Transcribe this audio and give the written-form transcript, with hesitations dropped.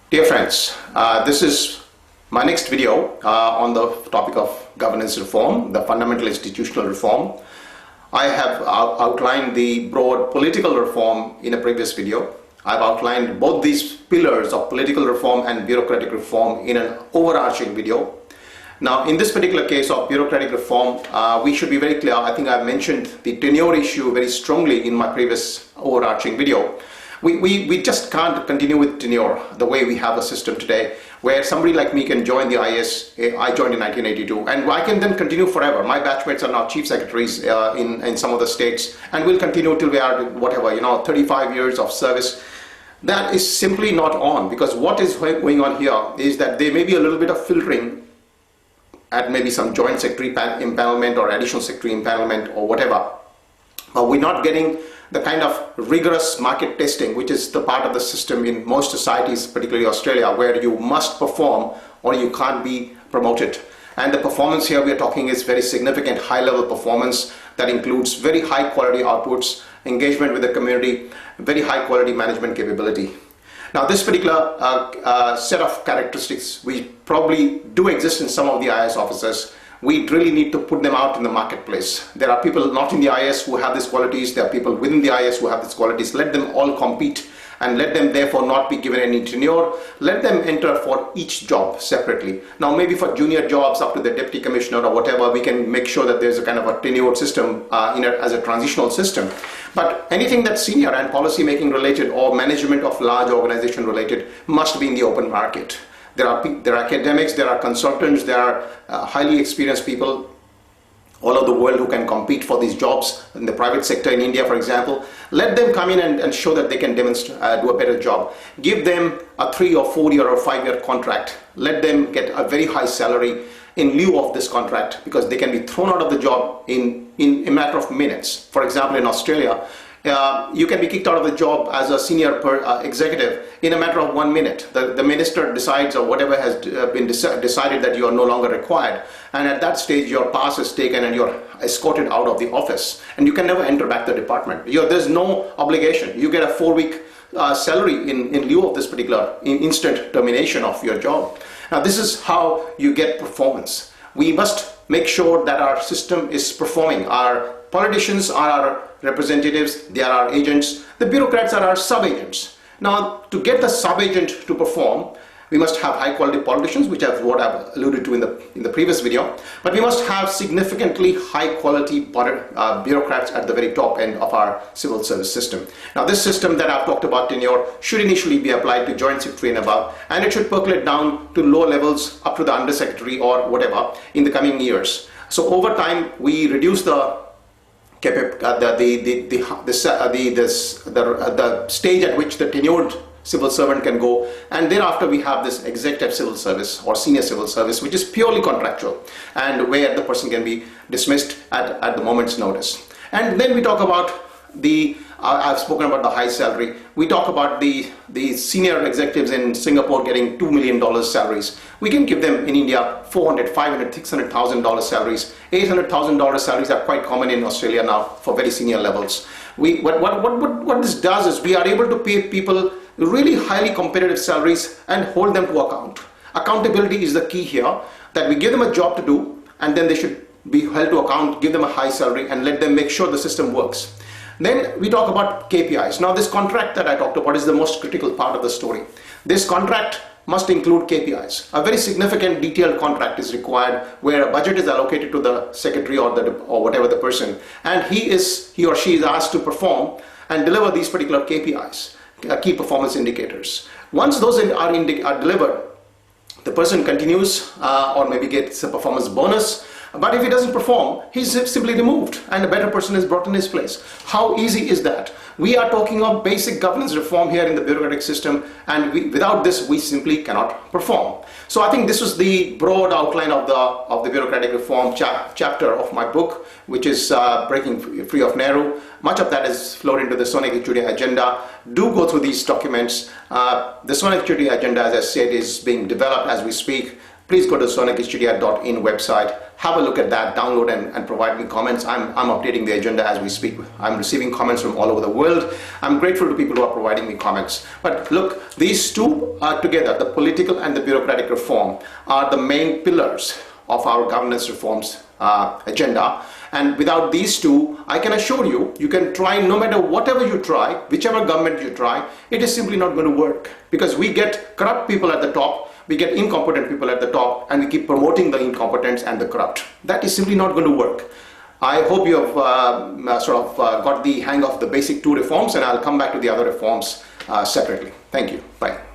Dear friends, this is my next video on the topic of governance reform, the fundamental institutional reform. I have outlined the broad political reform in a previous video. I've outlined both these pillars of political reform and bureaucratic reform in an overarching video. Now, in this particular case of bureaucratic reform, we should be very clear. I think I've mentioned the tenure issue very strongly in my previous overarching video. We just can't continue with tenure the way we have a system today, where somebody like me can join the IS. I joined in 1982, and I can then continue forever. My batchmates are now chief secretaries in some of the states, and we'll continue till we are, whatever, 35 years of service. That is simply not on, because what is going on here is that there may be a little bit of filtering at maybe some joint secretary empanelment or additional secretary empanelment or whatever. But we're not getting the kind of rigorous market testing, which is the part of the system in most societies, particularly Australia, where you must perform or you can't be promoted. And the performance here we are talking is very significant, high-level performance that includes very high-quality outputs, engagement with the community, very high-quality management capability. Now, this particular set of characteristics, we probably do exist in some of the IS officers. We really need to put them out in the marketplace. There are people not in the IS who have these qualities. There are people within the IS who have these qualities. Let them all compete, and let them therefore not be given any tenure. Let them enter for each job separately. Now, maybe for junior jobs up to the deputy commissioner or whatever, we can make sure that there's a kind of a tenured system as a transitional system. But anything that's senior and policy making related or management of large organization related must be in the open market. There are academics, there are consultants, there are highly experienced people all over the world who can compete for these jobs in the private sector in India, for example. Let them come in and show that they can demonstrate, do a better job. Give them a 3 or 4 year or 5 year contract. Let them get a very high salary in lieu of this contract, because they can be thrown out of the job in a matter of minutes. For example, in Australia, you can be kicked out of the job as a senior executive in a matter of 1 minute. The minister decides, or whatever has been decided, that you are no longer required. And at that stage, your pass is taken and you're escorted out of the office. And you can never enter back the department. There's no obligation. You get a 4-week salary in lieu of this particular instant termination of your job. Now, this is how you get performance. We must make sure that our system is performing. Our politicians are our representatives, they are our agents. The bureaucrats are our sub-agents. Now, to get the sub-agent to perform, we must have high-quality politicians, which is what I've alluded to in the previous video. But we must have significantly high-quality bureaucrats at the very top end of our civil service system. Now, this system that I've talked about, tenure, should initially be applied to joint secretary and above, and it should percolate down to lower levels up to the undersecretary or whatever in the coming years. So over time, we reduce the stage at which the tenured civil servant can go, and thereafter we have this executive civil service or senior civil service, which is purely contractual and where the person can be dismissed at the moment's notice. And then we talk about I've spoken about the high salary. We talk about the senior executives in Singapore getting $2 million salaries. We can give them in India $400,000, $500,000, $600,000 salaries. $800,000 salaries are quite common in Australia now for very senior levels. What this does is we are able to pay people really highly competitive salaries and hold them to account. Accountability is the key here, that we give them a job to do, and then they should be held to account, give them a high salary, and let them make sure the system works. Then we talk about KPIs. Now, this contract that I talked about is the most critical part of the story. This contract must include KPIs. A very significant detailed contract is required where a budget is allocated to the secretary or whatever the person, and he or she is asked to perform and deliver these particular KPIs, key performance indicators. Once those are delivered, the person continues or maybe gets a performance bonus. But if he doesn't perform, he's simply removed and a better person is brought in his place. How easy is that? We are talking of basic governance reform here in the bureaucratic system, and without this, we simply cannot perform. So I think this was the broad outline of the bureaucratic reform chapter of my book, which is Breaking Free of Nehru. Much of that is flowed into the Sonic Equity agenda. Do go through these documents. The Sonic Equity agenda, as I said, is being developed as we speak. please go to sonakishchidia.in website, have a look at that, download and provide me comments. I'm updating the agenda as we speak. I'm receiving comments from all over the world. I'm grateful to people who are providing me comments. But look, these two are together, the political and the bureaucratic reform, are the main pillars of our governance reforms agenda. And without these two, I can assure you, you can try no matter whatever you try, whichever government you try, it is simply not going to work, because we get corrupt people at the top, we get incompetent people at the top, and we keep promoting the incompetents and the corrupt. That is simply not going to work. I hope you have got the hang of the basic two reforms, and I'll come back to the other reforms separately. Thank you. Bye.